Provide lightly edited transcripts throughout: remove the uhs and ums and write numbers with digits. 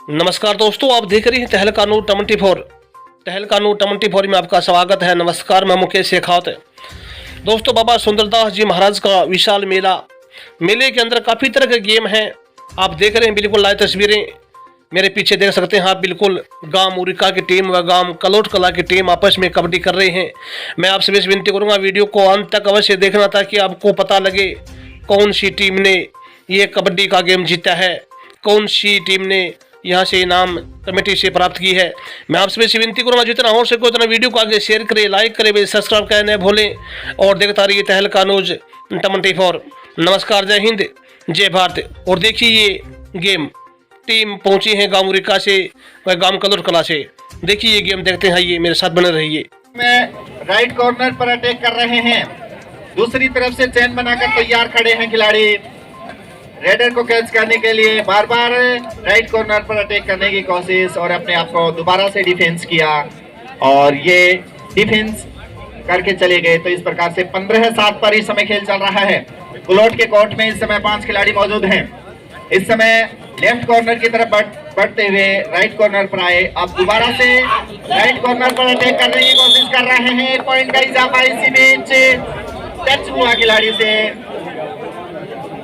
नमस्कार दोस्तों, आप देख रहे हैं तहलका न्यूज़ 24। तहलका न्यूज़ 24 में आपका स्वागत है। नमस्कार, मैं मुकेश शेखावत। दोस्तों, बाबा सुंदरदास जी महाराज का विशाल मेले के अंदर काफ़ी तरह के गेम हैं। आप देख रहे हैं बिल्कुल लाइव तस्वीरें मेरे पीछे देख सकते हैं आप। बिल्कुल गांव मुरिका की टीम व गांव कलोट कला की टीम आपस में कबड्डी कर रहे हैं। मैं आपसे बस विनती करूंगा वीडियो को अंत तक अवश्य देखना ताकि आपको पता लगे कौन सी टीम ने ये कबड्डी का गेम जीता है, कौन सी टीम ने यहाँ से इनाम कमेटी से प्राप्त की है। मैं आपसे वैसे विनती करूँगा जितना हो सके उतना वीडियो को आगे शेयर करें, लाइक करें, सब्सक्राइब करने भूलें और देखता रहिए तहलका न्यूज़ 24। नमस्कार, जय हिंद, जय भारत। और देखिए ये गेम टीम पहुंची है गांव मुरिका से व गांव कलोट कला से। देखिए ये गेम देखते हैं, ये मेरे साथ बने रहिए। में राइट कॉर्नर पर अटैक कर रहे हैं, दूसरी तरफ से चैन बनाकर तैयार खड़े हैं खिलाड़ी रेडर को कैच करने के लिए। बार बार राइट कॉर्नर पर अटैक करने की कोशिश और अपने आप को दोबारा से डिफेंस किया और ये डिफेंस करके चले गए। तो इस प्रकार से 15-7 पर इस समय खेल चल रहा है। कुलोट के कोर्ट में इस समय 5 खिलाड़ी मौजूद हैं। इस समय लेफ्ट कॉर्नर की तरफ बढ़ते हुए राइट कॉर्नर पर आए। अब दोबारा से राइट कॉर्नर पर अटैक करने की कोशिश कर रहे हैं। 1 पॉइंट का इजाफा इसी बीच टच हुआ खिलाड़ी से।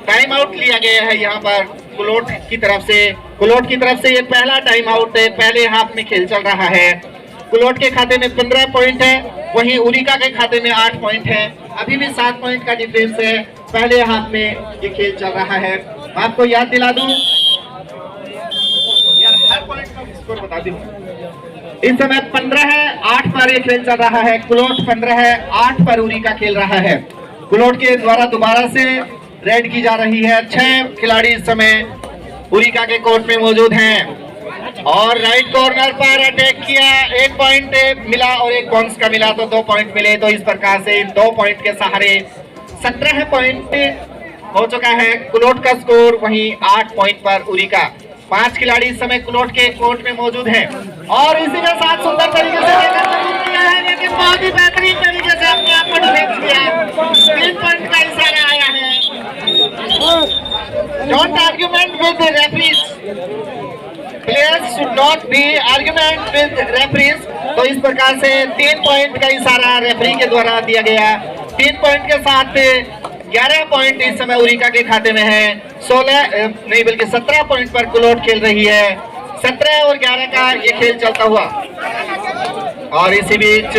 टाइम आउट लिया गया है यहाँ पर कुलोट की तरफ से। कुलोट की तरफ से ये पहला टाइम आउट है। पहले हाफ में खेल चल रहा है। कुलोट के खाते में 15 पॉइंट है, वहीं उरिका के खाते में 8 पॉइंट है। अभी भी 7 पॉइंट का डिफरेंस है। पहले हाफ में ये खेल चल रहा है। आपको याद दिला दूं, हर पॉइंट का स्कोर बता दूं। इस समय 15-8 पर ये खेल चल रहा है। कुलोट 15-8 पर उरिका खेल रहा है। कुलोट के द्वारा दोबारा से रेड की जा रही है। 6 खिलाड़ी इस समय उरिका के कोर्ट में मौजूद हैं और राइट कॉर्नर पर अटैक किया। 1 पॉइंट मिला और 1 बाउंस का मिला तो 2 पॉइंट मिले। तो इस प्रकार से इन 2 पॉइंट के सहारे 17 पॉइंट हो चुका है कुलोट का स्कोर, वहीं 8 पॉइंट पर उरिका। 5 खिलाड़ी इस समय कुलोट के कोर्ट में मौजूद हैं और इसी के साथ सुंदर तरीके से किया है, लेकिन बहुत ही बेहतरीन तरीके से अपने आप को डिफेंस किया। 3 पॉइंट का इशारा आया है। Don't argument with the referees. Players should not be argument with referees. तो इस प्रकार से 3 पॉइंट का इशारा रेफरी के द्वारा दिया गया। 3 पॉइंट के साथ 11 पॉइंट इस समय उरिका के खाते में है। 17 पॉइंट पर कुलोट खेल रही है। 17 और 11 का ये खेल चलता हुआ और इसी बीच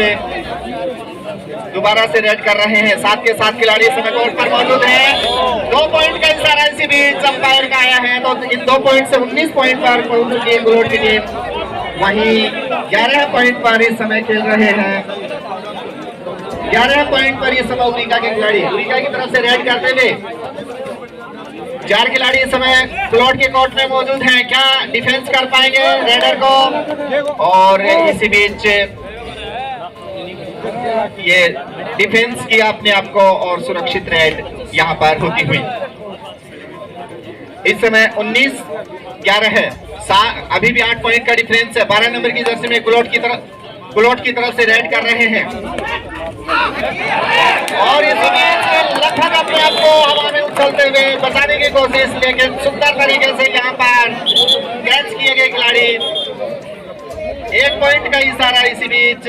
दोबारा से रेड कर रहे हैं। 7 के 7 खिलाड़ी इस समय कोर्ट पर मौजूद हैं। 2 पॉइंट का इशारा इसी बीच अंपायर का आया है। तो इन 2 पॉइंट से 19 पॉइंट पर पहुंच चुकी है कुलोट की टीम। वहीं 11 पॉइंट पर इस समय खेल रहे हैं। 11 पॉइंट पर इस समय उरिका के खिलाड़ी उरिका की तरफ से रेड करते हुए 4 खिलाड़ी इस समय कुलोट के कोर्ट में मौजूद हैं। क्या डिफेंस कर पाएंगे रेडर को? और इसी बीच ये डिफेंस किया अपने आप को और सुरक्षित रेड यहाँ पर होती हुई। इस समय 19-11 है। अभी भी 8 पॉइंट का डिफरेंस है। 12 नंबर की जर्सी में कुलोट की तरफ से रेड कर रहे हैं और इसी बीच लगभग अपने आप को हवा में उछलते हुए बचाने की कोशिश, लेकिन सुंदर तरीके से यहाँ पर कैच किए गए खिलाड़ी। 1 पॉइंट का इशारा इसी बीच।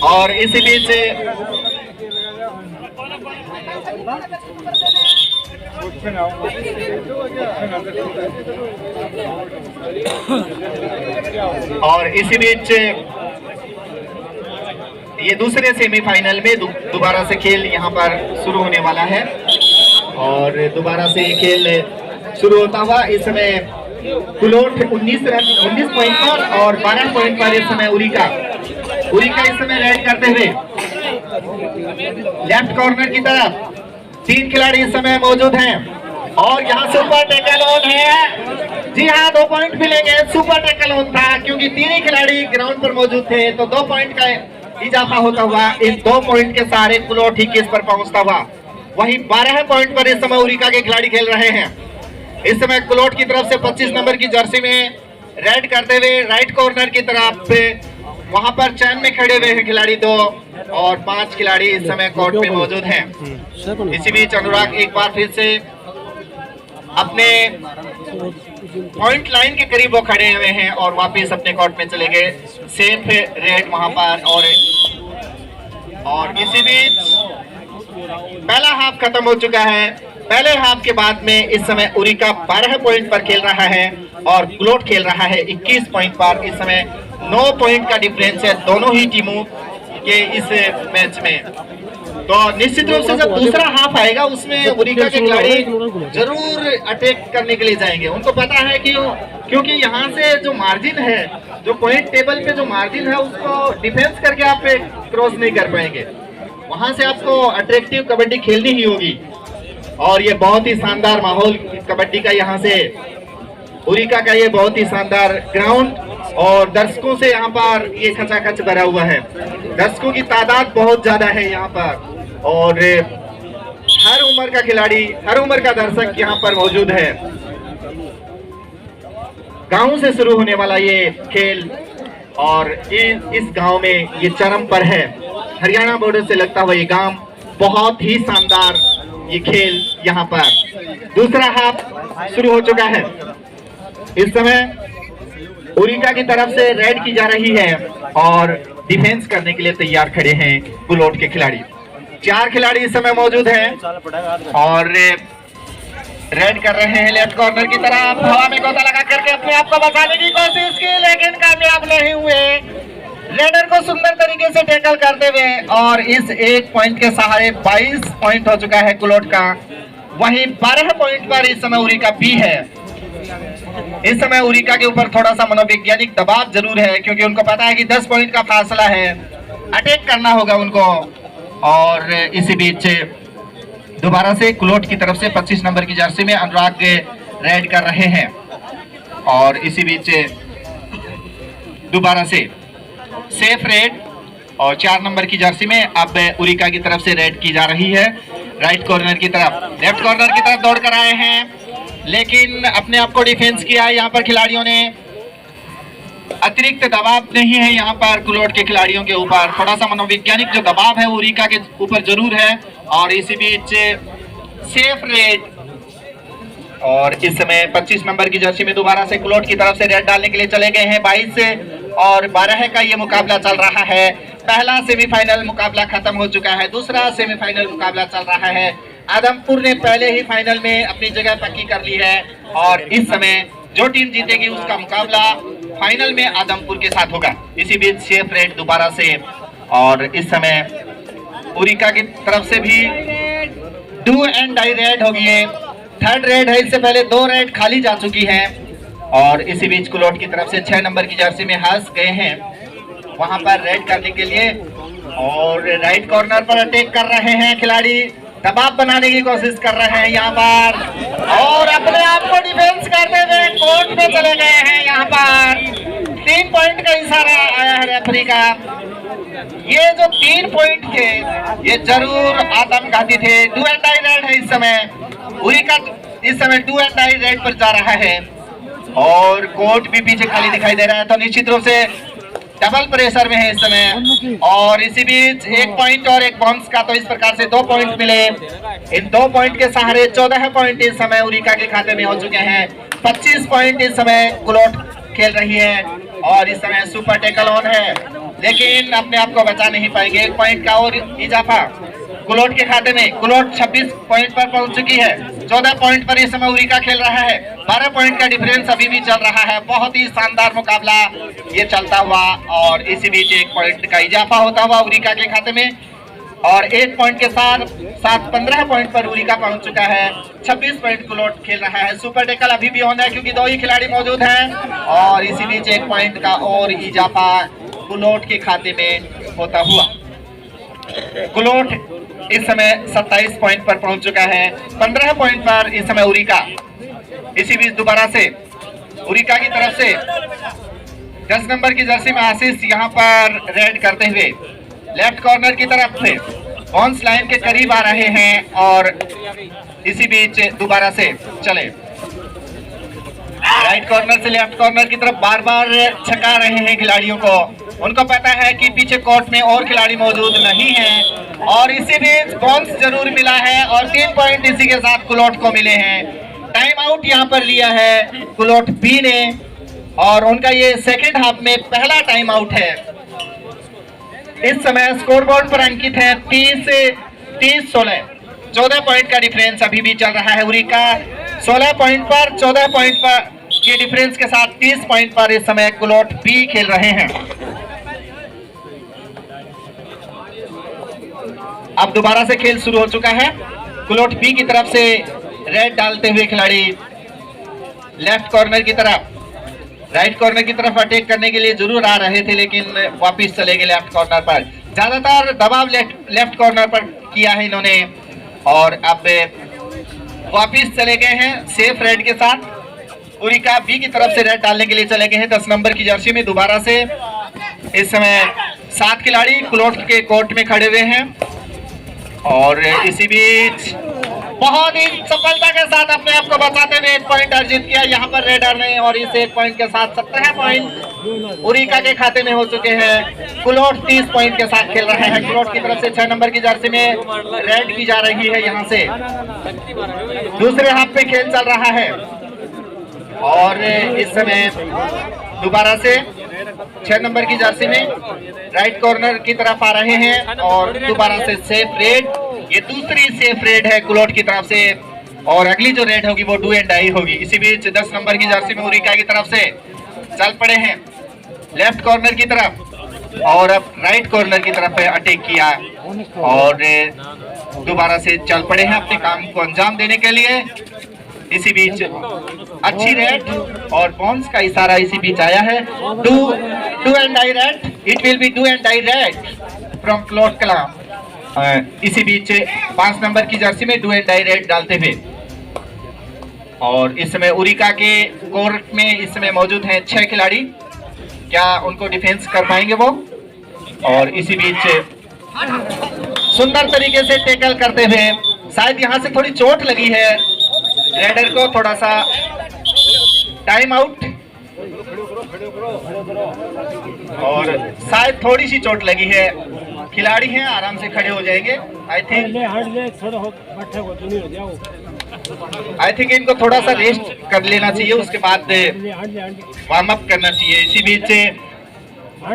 और इसी बीच ये दूसरे सेमीफाइनल में दोबारा से खेल यहाँ पर शुरू होने वाला है और दोबारा से ये खेल शुरू होता हुआ इस समय कुलोट 19 पॉइंट पर और 12 पॉइंट पर इस समय उरिका इस समय रेड करते हुए लेफ्ट कॉर्नर की तरफ 3 खिलाड़ी इस समय मौजूद हैं और यहाँ सुपर टैकल ऑन है। जी हाँ, 2 पॉइंट मिलेंगे। सुपर टैकल ऑन था क्योंकि 3 ही खिलाड़ी ग्राउंड पर मौजूद थे। तो 2 पॉइंट का इजाफा होता हुआ इन 2 पॉइंट के सहारे कुलोट ही केस पर पहुंचता हुआ। वहीं 12 पॉइंट पर इस समय उरिका के खिलाड़ी खेल रहे हैं। इस समय कुलोट की तरफ से 25 नंबर की जर्सी में रेड करते हुए राइट कॉर्नर की तरफ वहां पर चैन में खड़े हुए हैं खिलाड़ी 2 और 5 खिलाड़ी इस समय कोर्ट पे मौजूद हैं। इसी बीच अनुराग एक बार फिर से अपने पॉइंट लाइन के करीब वो खड़े हुए हैं और वापस अपने कोर्ट में चले गए। सेफ रेड वहां पर और इसी बीच पहला हाफ खत्म हो चुका है। पहले हाफ के बाद में इस समय उरिका 12 पॉइंट पर खेल रहा है और कुलोट खेल रहा है 21 पॉइंट पर। इस समय 9 पॉइंट का डिफरेंस है दोनों ही टीमों के इस मैच में। तो निश्चित रूप से जब दूसरा हाफ आएगा उसमें उरिका के खिलाड़ी जरूर अटैक करने के लिए जाएंगे। उनको पता है कि क्योंकि यहाँ से जो मार्जिन है, जो पॉइंट टेबल पे जो मार्जिन है, उसको डिफेंस करके आप क्रॉस नहीं कर पाएंगे। वहां से आपको अट्रैक्टिव कबड्डी खेलनी ही होगी और ये बहुत ही शानदार माहौल कबड्डी का यहाँ से उरिका का ये बहुत ही शानदार ग्राउंड और दर्शकों से यहाँ पर ये खचाखच भरा हुआ है। दर्शकों की तादाद बहुत ज्यादा है यहाँ पर और हर उम्र का खिलाड़ी, हर उम्र का दर्शक यहाँ पर मौजूद है। गांव से शुरू होने वाला ये खेल और इस गांव में ये चरम पर है। हरियाणा बॉर्डर से लगता हुआ ये गांव, बहुत ही शानदार ये खेल यहाँ पर। दूसरा हाफ शुरू हो चुका है। इस समय उरिका की तरफ से रेड की जा रही है और डिफेंस करने के लिए तैयार खड़े हैं कुलोट के खिलाड़ी। 4 खिलाड़ी इस समय मौजूद हैं और रेड कर रहे हैं लेफ्ट कॉर्नर की तरफ। हवा में गोता लगा करके अपने आप को बचाने की कोशिश की लेकिन कामयाब नहीं हुए। रेडर को सुंदर तरीके से टैकल करते हुए और इस 1 पॉइंट के सहारे 22 पॉइंट हो चुका है कुलोट का। वहीं 12 पॉइंट पर इस समय उरिका बी है। इस समय उरिका के ऊपर थोड़ा सा मनोवैज्ञानिक दबाव जरूर है क्योंकि उनको पता है कि 10 पॉइंट का फासला है, अटैक करना होगा उनको। और इसी बीच दोबारा से कुलोट की तरफ से 25 नंबर की जर्सी में अनुराग रेड कर रहे हैं और इसी बीच दोबारा से सेफ रेड और 4 नंबर की जर्सी में अब उरिका की तरफ से रेड की जा रही है। राइट कॉर्नर की तरफ, लेफ्ट कॉर्नर की तरफ दौड़ कर आए हैं लेकिन अपने आप को डिफेंस किया है यहाँ पर खिलाड़ियों ने। अतिरिक्त दबाव नहीं है यहाँ पर कुलोट के खिलाड़ियों के ऊपर, थोड़ा सा मनोवैज्ञानिक जो दबाव है वो उरिका के ऊपर जरूर है। और इसी बीच सेफ रेड और इस समय 25 नंबर की जर्सी में दोबारा से कुलोट की तरफ से रेड डालने के लिए चले गए हैं। 22 और 12 का ये मुकाबला चल रहा है। पहला सेमीफाइनल मुकाबला खत्म हो चुका है, दूसरा सेमीफाइनल मुकाबला चल रहा है। आदमपुर ने पहले ही फाइनल में अपनी जगह पक्की कर ली है और इस समय जो टीम जीतेगी उसका मुकाबला फाइनल में आदमपुर के साथ होगा। इसी बीच सेफ रेड दोबारा से और इस समय उरिका की तरफ से भी डू एंड डाई रेड होगी है। 3rd रेड है, इससे पहले 2 रेड खाली जा चुकी है। और इसी बीच कुलोट की तरफ से 6 नंबर की जर्सी में हंस गए हैं वहां पर रेड करने के लिए और राइट कॉर्नर पर अटैक कर रहे हैं खिलाड़ी, दबाव बनाने की कोशिश कर रहे हैं यहाँ पर और अपने आप को डिफेंस करते हुए कोर्ट में चले गए हैं। यहाँ पर 3 पॉइंट का इशारा आया है रेफरी का। ये जो 3 पॉइंट थे ये जरूर आत्मघाती थे। डू एंड डाई रेड है इस समय, उरिका इस समय डू एंड डाई रेड पर जा रहा है और कोर्ट भी पीछे खाली दिखाई दे रहा है। तो निश्चित रूप से डबल प्रेशर में है इस समय और इसी बीच 1 पॉइंट और 1 बाउंस का, तो इस प्रकार से 2 पॉइंट मिले। इन 2 पॉइंट के सहारे 14 पॉइंट इस समय उरिका के खाते में हो चुके हैं। 25 पॉइंट इस समय कुलोट खेल रही है और इस समय सुपर टैकल ऑन है लेकिन अपने आप को बचा नहीं पाएंगे। 1 पॉइंट का और इजाफा कुलोट के खाते में। कुलोट 26 पॉइंट पर पहुंच चुकी है। 14 पॉइंट पर इस समय उरिका खेल रहा है। 12 पॉइंट का डिफरेंस अभी भी चल रहा है। बहुत ही शानदार मुकाबला ये चलता हुआ और इसी बीच 1 पॉइंट का इजाफा होता हुआ उरिका के खाते में और 1 पॉइंट के साथ 15 पॉइंट पर उरिका पहुंच चुका है। 26 पॉइंट कुलोट खेल रहा है। सुपर टैकल अभी भी होना है क्योंकि 2 ही खिलाड़ी मौजूद हैं और इसी बीच 1 पॉइंट का और इजाफा कुलोट के खाते में होता हुआ कुलोट इस समय 27 पॉइंट पर पहुंच चुका है। 15 पॉइंट पर इस समय उरिका। इसी बीच दोबारा से उरिका की तरफ से 10 नंबर की जर्सी में आशीष यहाँ पर रेड करते हुए लेफ्ट कॉर्नर की तरफ से बाउंस लाइन के करीब आ रहे हैं और इसी बीच दोबारा से चले राइट कॉर्नर से लेफ्ट कॉर्नर की तरफ बार बार छका रहे हैं खिलाड़ियों को। उनको पता है कि पीछे कोर्ट में और खिलाड़ी मौजूद नहीं है और इसी बीच बाउंस जरूर मिला है और 3 पॉइंट इसी के साथ कुलोट को मिले हैं। टाइम आउट यहाँ पर लिया है कुलोट बी ने और उनका ये सेकेंड हाफ में पहला टाइम आउट है। इस समय स्कोरबोर्ड पर अंकित है 30-16, 14 पॉइंट का डिफरेंस अभी भी चल रहा है। उरिका 16 पॉइंट पर, 14 पॉइंट पर के डिफरेंस के साथ 30 पॉइंट पर इस समय कुलोट बी खेल रहे हैं। अब दोबारा से खेल शुरू हो चुका है। कुलोट बी की तरफ से रेड डालते हुए खिलाड़ी लेफ्ट कॉर्नर की तरफ, राइट कॉर्नर की तरफ अटैक करने के लिए जरूर आ रहे थे लेकिन वापस चले गए लेफ्ट कॉर्नर पर। ज्यादातर दबाव लेफ्ट कॉर्नर पर किया है इन्होंने और अब वापस चले गए हैं सेफ रेड के साथ। उरिका बी की तरफ से रेड डालने के लिए चले गए हैं 10 नंबर की जर्सी में। दोबारा से इस समय 7 खिलाड़ी कुलोट के कोर्ट में खड़े हुए हैं और इसी बीच बहुत ही सफलता के साथ अपने आप को बचाते हुए 1 पॉइंट अर्जित किया यहाँ पर रेडर ने और इस 1 पॉइंट के साथ 17 पॉइंट उरिका के खाते में हो चुके हैं। कुलोट 30 पॉइंट के साथ खेल रहे हैं। कुलोट की तरफ से 6 नंबर की जर्सी में रेड की जा रही है। यहाँ से दूसरे हाफ में खेल चल रहा है और इस समय दोबारा से 6 नंबर की जर्सी में राइट कॉर्नर की तरफ आ रहे हैं और दोबारा से सेफ रेड। ये दूसरी सेफ रेड है कुलोट की तरफ से और अगली जो रेड होगी वो डू एंड डाई होगी। इसी बीच 10 नंबर की जर्सी में उरिका की तरफ से चल पड़े हैं लेफ्ट कॉर्नर की तरफ और अब राइट कॉर्नर की तरफ अटैक किया और दोबारा से चल पड़े हैं अपने काम को अंजाम देने के लिए। इसी बीच अच्छी रेड और बॉन्स का इशारा इसी बीच आया है। Do and die raid, it will be do and die raid from कुलोट कला। इसी बीच 5 नंबर की जर्सी में डू एंड डाई रेड डालते हुए और इस समय उरिका के कोर्ट में इस समय मौजूद हैं 6 खिलाड़ी। क्या उनको डिफेंस कर पाएंगे वो? और इसी बीच सुंदर तरीके से टैकल करते हुए, शायद यहाँ से थोड़ी चोट लगी है रेडर को, थोड़ा सा टाइम आउट और शायद थोड़ी सी चोट लगी है। खिलाड़ी हैं, आराम से खड़े हो जाएंगे। आई थिंक इनको थोड़ा सा रेस्ट कर लेना चाहिए, उसके बाद वार्म अप करना चाहिए। इसी बीच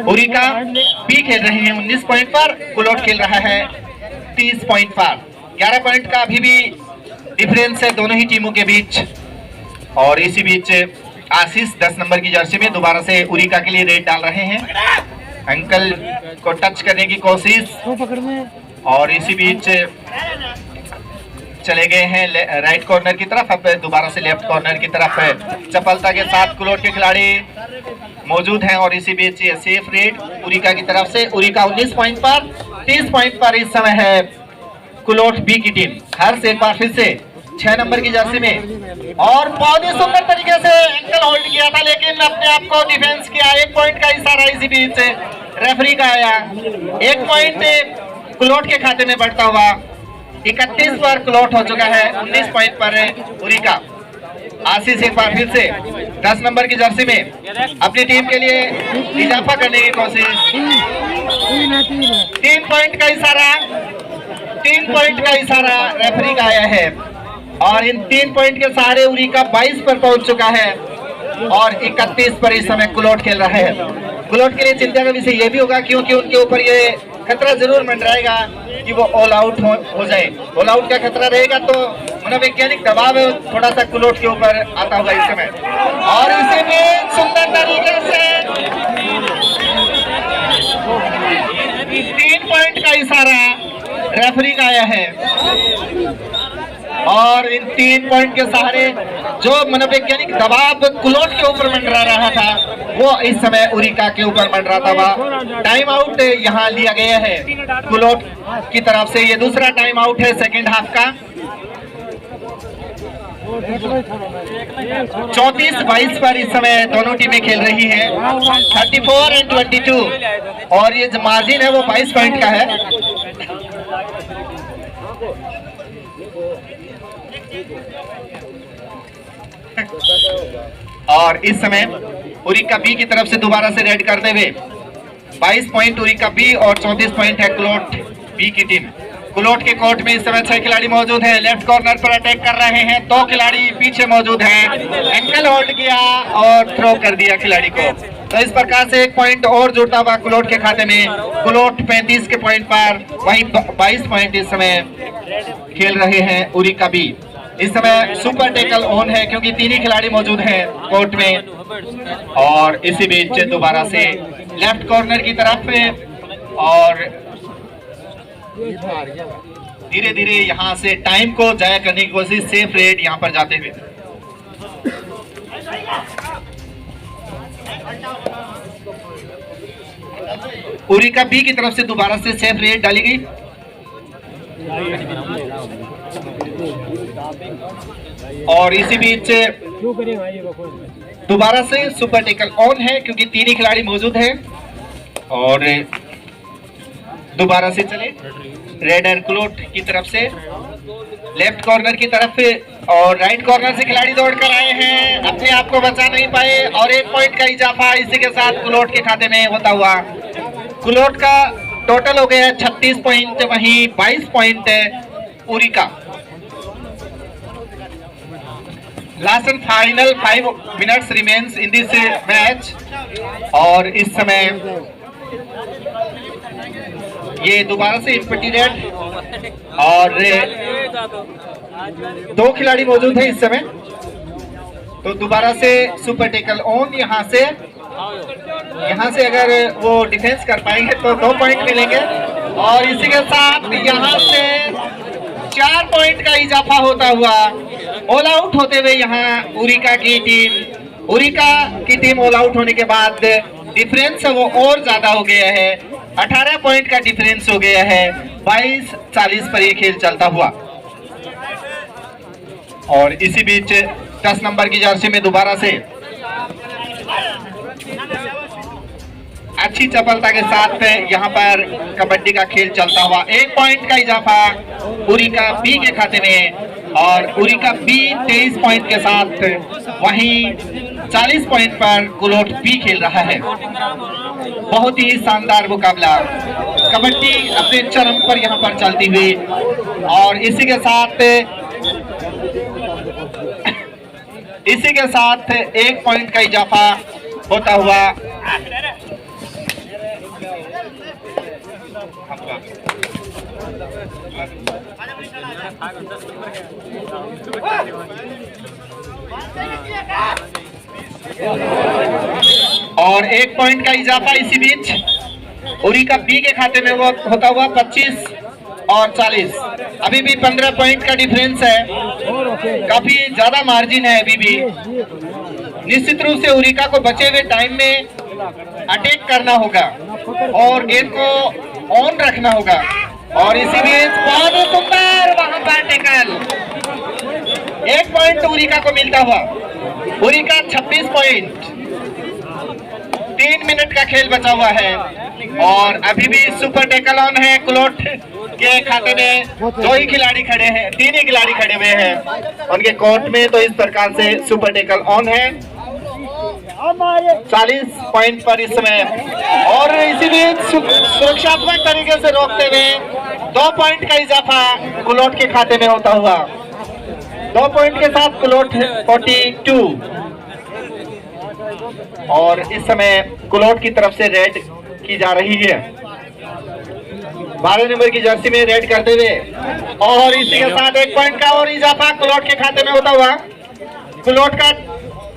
उरिका बी खेल रहे हैं 19 पॉइंट पर, कुलोट खेल रहा है 30 पॉइंट पर। 11 पॉइंट का अभी भी डिफरेंस है दोनों ही टीमों के बीच। और इसी बीच आशीष 10 नंबर की जर्सी में दोबारा से उरिका के लिए रेड डाल रहे हैं। अंकल को टच करने की कोशिश और इसी बीच चले गए हैं राइट कॉर्नर की तरफ। अब दोबारा से लेफ्ट कॉर्नर की तरफ चपलता के साथ कुलोट के खिलाड़ी मौजूद हैं और इसी बीच ये सेफ रेड उरिका की तरफ से। उरिका 19 पॉइंट पर, 30 पॉइंट पर इस समय है कुलोट बी की टीम। हर से एक बार फिर से 6 नंबर की जर्सी में और बहुत ही सुंदर तरीके से एंकल होल्ड किया था लेकिन अपने आप को डिफेंस किया। 1 पॉइंट का इशारा इसी बीच रेफरी का आया। 1 पॉइंट कुलोट के खाते में बढ़ता हुआ 31 पर कुलोट हो चुका है। 19 पॉइंट पर उरिका। आशीष एक बार फिर से 10 नंबर की जर्सी में अपनी टीम के लिए इजाफा करने की कोशिश। 3 पॉइंट का इशारा, 3 पॉइंट का इशारा रेफरी का आया है और इन 3 पॉइंट के सहारे उरिका 22 पर पहुंच चुका है और 31 पर इस समय कुलोट खेल रहा है। कुलोट के लिए चिंता का विषय यह भी होगा क्योंकि उनके ऊपर ये खतरा जरूर मंडराएगा कि वो ऑल आउट हो जाए। ऑल आउट का खतरा रहेगा तो मनोवैज्ञानिक दबाव थोड़ा सा कुलोट के ऊपर आता होगा इस समय। और इसी में सुंदर तरीके से 3 पॉइंट का इशारा रेफरी का आया है और इन 3 पॉइंट के सहारे जो मनोवैज्ञानिक दबाव कुलोट के ऊपर मंडरा रहा था वो इस समय उरिका के ऊपर मंडराता हुआ टाइम आउट यहाँ लिया गया है कुलोट की तरफ से। ये दूसरा टाइम आउट है सेकेंड हाफ का। 34-22 पर इस समय दोनों टीमें खेल रही हैं। 34 और 22 और ये जो मार्जिन है वो 22 पॉइंट का है। और इस समय उरिका बी की तरफ से दोबारा से रेड करते हुए 22 पॉइंट उरिका बी और 34 पॉइंट है कुलोट बी की टीम। कुलोट के कोर्ट में इस समय 6 खिलाड़ी मौजूद हैं। लेफ्ट कॉर्नर पर अटैक कर रहे हैं, 2 खिलाड़ी पीछे मौजूद हैं। एंकल होल्ड किया और थ्रो कर दिया खिलाड़ी को। तो इस प्रकार से 1 पॉइंट और जुड़ता हुआ कुलोट के खाते में। कुलोट 35 के पॉइंट पर, वहीं 22 पॉइंट इस समय खेल रहे हैं उरिका बी। इस समय सुपर टेकल ऑन है क्योंकि 3 ही खिलाड़ी मौजूद हैं कोर्ट में। और इसी बीच दोबारा से लेफ्ट कॉर्नर की तरफ और धीरे धीरे यहां से टाइम को जाया करने की कोशिश, सेफ रेड यहां पर जाते हुए। उरिका बी की तरफ से दोबारा से सेफ रेड डाली गई और इसी बीच दोबारा से सुपर टेकल ऑन है क्योंकि 3 ही खिलाड़ी मौजूद हैं। और दोबारा से चले रेडर कुलोट की तरफ से लेफ्ट कॉर्नर की तरफ और राइट कॉर्नर से खिलाड़ी दौड़ कर आए हैं, अपने आप को बचा नहीं पाए और 1 पॉइंट का इजाफा इसी के साथ कुलोट के खाते में होता हुआ। कुलोट का टोटल हो गया 36 पॉइंट, वहीं 22 पॉइंट उरिका। Last and final 5 minutes remains in this match. और इस समय ये दोबारा से इम्पटी रेड और 2 खिलाड़ी मौजूद हैं इस समय। तो दोबारा से सुपर टेकल ऑन। यहाँ से अगर वो डिफेंस कर पाएंगे तो 2 पॉइंट मिलेंगे और इसी के साथ यहाँ से 4 पॉइंट का इजाफा होता हुआ ऑल आउट होते हुए यहाँ उरिका की टीम ऑल आउट होने के बाद डिफरेंस वो और ज्यादा हो गया है। 18 पॉइंट का डिफरेंस हो गया है। 22-40 पर ये खेल चलता हुआ। और इसी बीच 10 नंबर की जर्सी में दोबारा से अच्छी चपलता के साथ यहाँ पर कबड्डी का खेल चलता हुआ। 1 पॉइंट का इजाफा उरिका बी के खाते में और उरिका बी 23 पॉइंट के साथ, वहीं 40 पॉइंट पर कुलोट बी खेल रहा है। बहुत ही शानदार मुकाबला, कबड्डी अपने चरम पर यहाँ पर चलती हुई। और इसी के साथ 1 पॉइंट का इजाफा होता हुआ। और 1 पॉइंट का इजाफा इसी बीच उरिका बी के खाते में वो होता हुआ 25 और 40। अभी भी 15 पॉइंट का डिफरेंस है, काफी ज्यादा मार्जिन है अभी भी। निश्चित रूप से उरिका को बचे हुए टाइम में अटैक करना होगा और गेंद को ऑन रखना होगा। और इसी बीच बहुत सुंदर वहां पर टेकल, 1 पॉइंट उरिका को मिलता हुआ। उरिका 26 पॉइंट, 3 मिनट का खेल बचा हुआ है और अभी भी सुपर टेकल ऑन है। कुलोट के खाते में 2 ही खिलाड़ी खड़े हैं, 3 ही खिलाड़ी खड़े हुए हैं उनके कोर्ट में। तो इस प्रकार से सुपर टेकल ऑन है 40 पॉइंट पर इस समय। और इसी बीच सुरक्षात्मक तरीके से रोकते हुए 2 पॉइंट का इजाफा कुलोट के खाते में होता हुआ। 2 पॉइंट के साथ कुलोट 42। और इस समय कुलोट की तरफ से रेड की जा रही है 12 नंबर की जर्सी में रेड करते हुए। और इसी के साथ 1 पॉइंट का और इजाफा कुलोट के खाते में होता हुआ। कुलोट का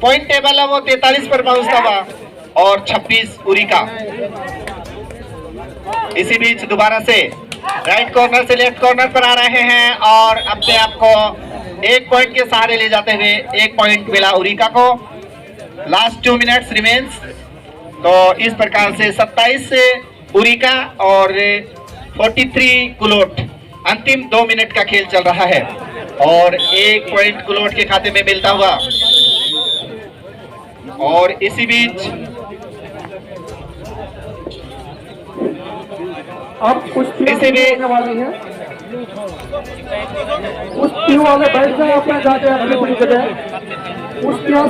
पॉइंट टेबल है वो 43 पर पहुंचता हुआ और 26 उरिका। इसी बीच दोबारा से राइट कॉर्नर से लेफ्ट कॉर्नर पर आ रहे हैं और अपने आप को 1 पॉइंट के सहारे ले जाते हुए 1 पॉइंट मिला उरिका को। Last 2 minutes remains. तो इस प्रकार से 27 से उरिका और 43 कुलोट। अंतिम 2 मिनट का खेल चल रहा है और 1 पॉइंट कुलोट के खाते में मिलता हुआ। और इसी बीच अब कुश्ती वाली है, कुश्ती वाले बैठ जाए अपने जाके अपनी जगह। कुश्तियां